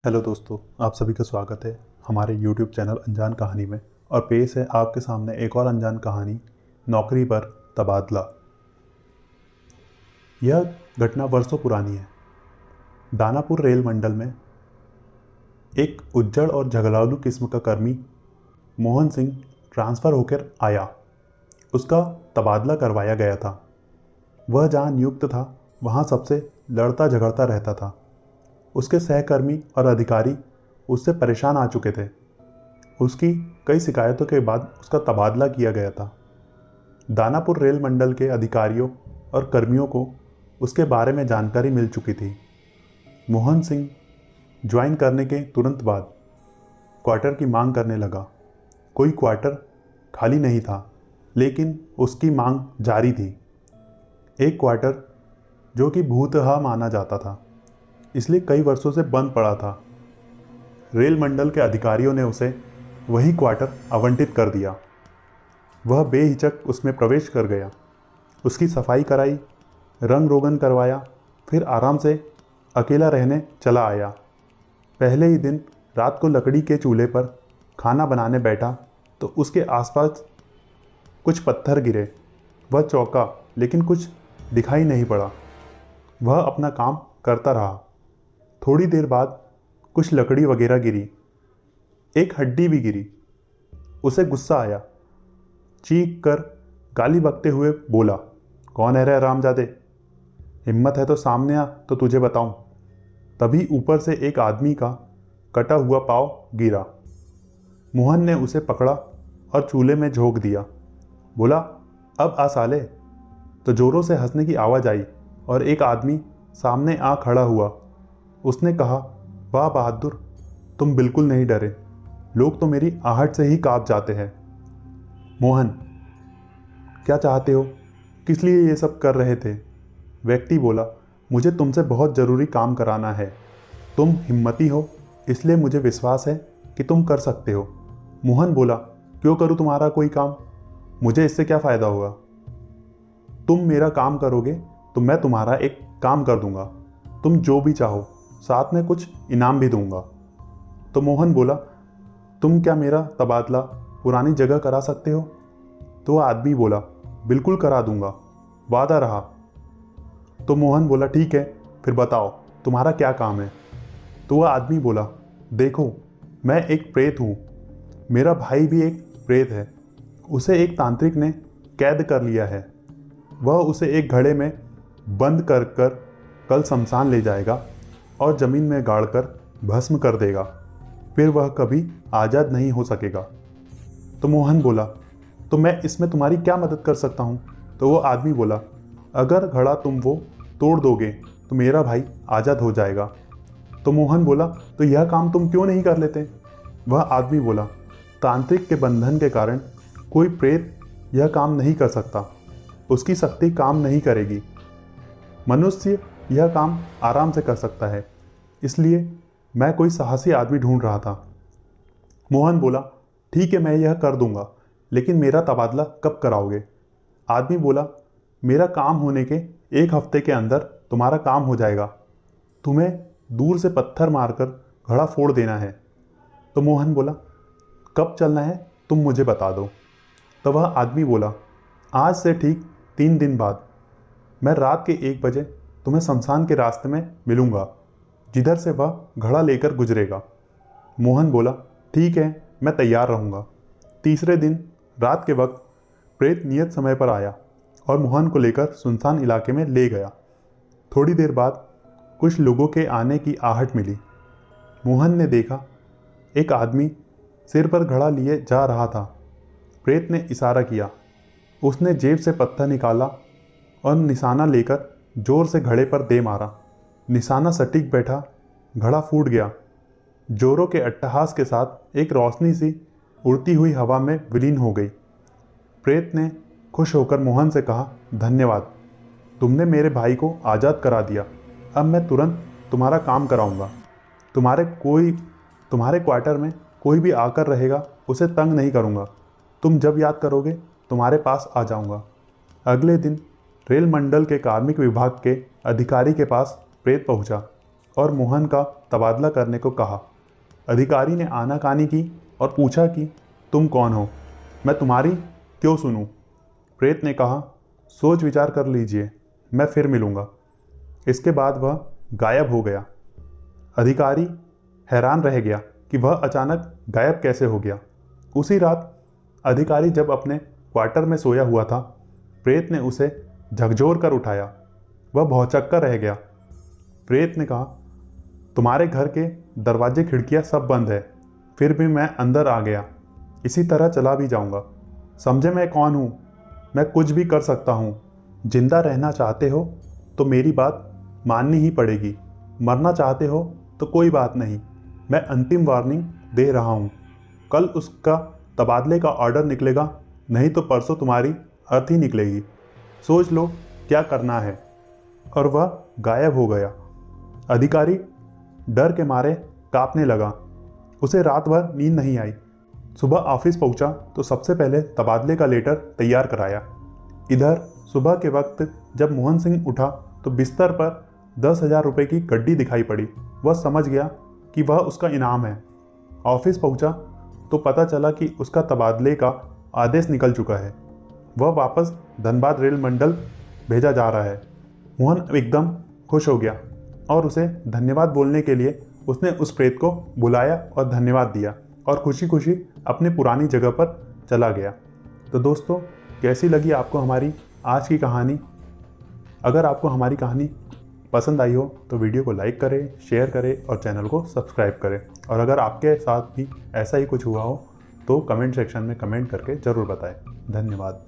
Hello दोस्तों, आप सभी का स्वागत है हमारे YouTube चैनल अनजान कहानी में। और पेश है आपके सामने एक और अनजान कहानी, नौकरी पर तबादला। यह घटना वर्षों पुरानी है। दानापुर रेल मंडल में एक उज्जड़ और झगड़ालू किस्म का कर्मी मोहन सिंह ट्रांसफ़र होकर आया। उसका तबादला करवाया गया था। वह जहाँ नियुक्त था वहाँ सबसे लड़ता झगड़ता रहता था। उसके सहकर्मी और अधिकारी उससे परेशान आ चुके थे। उसकी कई शिकायतों के बाद उसका तबादला किया गया था। दानापुर रेल मंडल के अधिकारियों और कर्मियों को उसके बारे में जानकारी मिल चुकी थी। मोहन सिंह ज्वाइन करने के तुरंत बाद क्वार्टर की मांग करने लगा। कोई क्वार्टर खाली नहीं था, लेकिन उसकी मांग जारी थी। एक क्वार्टर जो कि भूतहा माना जाता था, इसलिए कई वर्षों से बंद पड़ा था। रेल मंडल के अधिकारियों ने उसे वही क्वार्टर आवंटित कर दिया। वह बेहिचक उसमें प्रवेश कर गया। उसकी सफाई कराई, रंग रोगन करवाया, फिर आराम से अकेला रहने चला आया। पहले ही दिन रात को लकड़ी के चूल्हे पर खाना बनाने बैठा तो उसके आसपास कुछ पत्थर गिरे। वह चौंका, लेकिन कुछ दिखाई नहीं पड़ा। वह अपना काम करता रहा। थोड़ी देर बाद कुछ लकड़ी वगैरह गिरी। एक हड्डी भी गिरी। उसे गुस्सा आया। चीख कर गाली बकते हुए बोला, कौन है रे हरामजादे? हिम्मत है तो सामने आ तो तुझे बताऊं। तभी ऊपर से एक आदमी का कटा हुआ पाँव गिरा। मोहन ने उसे पकड़ा और चूल्हे में झोंक दिया। बोला, अब आ साले। तो जोरों से हंसने की आवाज़ आई और एक आदमी सामने आ खड़ा हुआ। उसने कहा, वाह बहादुर, तुम बिल्कुल नहीं डरे। लोग तो मेरी आहट से ही कांप जाते हैं। मोहन, क्या चाहते हो? किस लिए ये सब कर रहे थे? व्यक्ति बोला, मुझे तुमसे बहुत ज़रूरी काम कराना है। तुम हिम्मती हो, इसलिए मुझे विश्वास है कि तुम कर सकते हो। मोहन बोला, क्यों करूँ तुम्हारा कोई काम? मुझे इससे क्या फ़ायदा होगा? तुम मेरा काम करोगे तो मैं तुम्हारा एक काम कर दूंगा। तुम जो भी चाहो, साथ में कुछ इनाम भी दूंगा। तो मोहन बोला, तुम क्या मेरा तबादला पुरानी जगह करा सकते हो? तो वह आदमी बोला, बिल्कुल करा दूंगा, वादा रहा। तो मोहन बोला, ठीक है, फिर बताओ तुम्हारा क्या काम है? तो वह आदमी बोला, देखो, मैं एक प्रेत हूँ। मेरा भाई भी एक प्रेत है। उसे एक तांत्रिक ने कैद कर लिया है। वह उसे एक घड़े में बंद कर कर कल शमशान ले जाएगा और ज़मीन में गाड़कर भस्म कर देगा। फिर वह कभी आज़ाद नहीं हो सकेगा। तो मोहन बोला, तो मैं इसमें तुम्हारी क्या मदद कर सकता हूँ? तो वो आदमी बोला, अगर घड़ा तुम वो तोड़ दोगे तो मेरा भाई आज़ाद हो जाएगा। तो मोहन बोला, तो यह काम तुम क्यों नहीं कर लेते? वह आदमी बोला, तांत्रिक के बंधन के कारण कोई प्रेत यह काम नहीं कर सकता। उसकी शक्ति काम नहीं करेगी। मनुष्य यह काम आराम से कर सकता है। इसलिए मैं कोई साहसी आदमी ढूंढ रहा था। मोहन बोला, ठीक है, मैं यह कर दूंगा, लेकिन मेरा तबादला कब कराओगे? आदमी बोला, मेरा काम होने के एक हफ्ते के अंदर तुम्हारा काम हो जाएगा। तुम्हें दूर से पत्थर मारकर घड़ा फोड़ देना है। तो मोहन बोला, कब चलना है तुम मुझे बता दो। तो वह आदमी बोला, आज से ठीक 3 दिन बाद मैं रात के 1 बजे तुम्हें शमशान के रास्ते में मिलूंगा, जिधर से वह घड़ा लेकर गुजरेगा। मोहन बोला, ठीक है, मैं तैयार रहूँगा। तीसरे दिन रात के वक्त प्रेत नियत समय पर आया और मोहन को लेकर सुनसान इलाके में ले गया। थोड़ी देर बाद कुछ लोगों के आने की आहट मिली। मोहन ने देखा एक आदमी सिर पर घड़ा लिए जा रहा था। प्रेत ने इशारा किया। उसने जेब से पत्थर निकाला और निशाना लेकर जोर से घड़े पर दे मारा। निशाना सटीक बैठा, घड़ा फूट गया। जोरों के अट्टहास के साथ एक रोशनी सी उड़ती हुई हवा में विलीन हो गई। प्रेत ने खुश होकर मोहन से कहा, धन्यवाद, तुमने मेरे भाई को आज़ाद करा दिया। अब मैं तुरंत तुम्हारा काम कराऊंगा। तुम्हारे क्वार्टर में कोई भी आकर रहेगा उसे तंग नहीं करूंगा। तुम जब याद करोगे तुम्हारे पास आ जाऊंगा। अगले दिन रेल मंडल के कार्मिक विभाग के अधिकारी के पास प्रेत पहुंचा। और मोहन का तबादला करने को कहा। अधिकारी ने आनाकानी की और पूछा कि तुम कौन हो, मैं तुम्हारी क्यों सुनूं? प्रेत ने कहा, सोच विचार कर लीजिए, मैं फिर मिलूंगा। इसके बाद वह गायब हो गया। अधिकारी हैरान रह गया कि वह अचानक गायब कैसे हो गया। उसी रात अधिकारी जब अपने क्वार्टर में सोया हुआ था, प्रेत ने उसे झकझोर कर उठाया। वह भौचक्का रह गया। प्रेत ने कहा, तुम्हारे घर के दरवाजे खिड़कियां सब बंद है, फिर भी मैं अंदर आ गया। इसी तरह चला भी जाऊंगा। समझे मैं कौन हूँ? मैं कुछ भी कर सकता हूँ। जिंदा रहना चाहते हो तो मेरी बात माननी ही पड़ेगी। मरना चाहते हो तो कोई बात नहीं, मैं अंतिम वार्निंग दे रहा हूँ। कल उसका तबादले का ऑर्डर निकलेगा, नहीं तो परसों तुम्हारी अर्थी निकलेगी। सोच लो क्या करना है। और वह गायब हो गया। अधिकारी डर के मारे कांपने लगा। उसे रात भर नींद नहीं आई। सुबह ऑफिस पहुंचा तो सबसे पहले तबादले का लेटर तैयार कराया। इधर सुबह के वक्त जब मोहन सिंह उठा तो बिस्तर पर 10,000 रुपये की गड्डी दिखाई पड़ी। वह समझ गया कि वह उसका इनाम है। ऑफिस पहुंचा तो पता चला कि उसका तबादले का आदेश निकल चुका है। वह वापस धनबाद रेल मंडल भेजा जा रहा है। मोहन एकदम खुश हो गया और उसे धन्यवाद बोलने के लिए उसने उस प्रेत को बुलाया और धन्यवाद दिया और खुशी खुशी अपने पुरानी जगह पर चला गया। तो दोस्तों, कैसी लगी आपको हमारी आज की कहानी? अगर आपको हमारी कहानी पसंद आई हो तो वीडियो को लाइक करें, शेयर करें और चैनल को सब्सक्राइब करें। और अगर आपके साथ भी ऐसा ही कुछ हुआ हो तो कमेंट सेक्शन में कमेंट करके ज़रूर बताएं। धन्यवाद।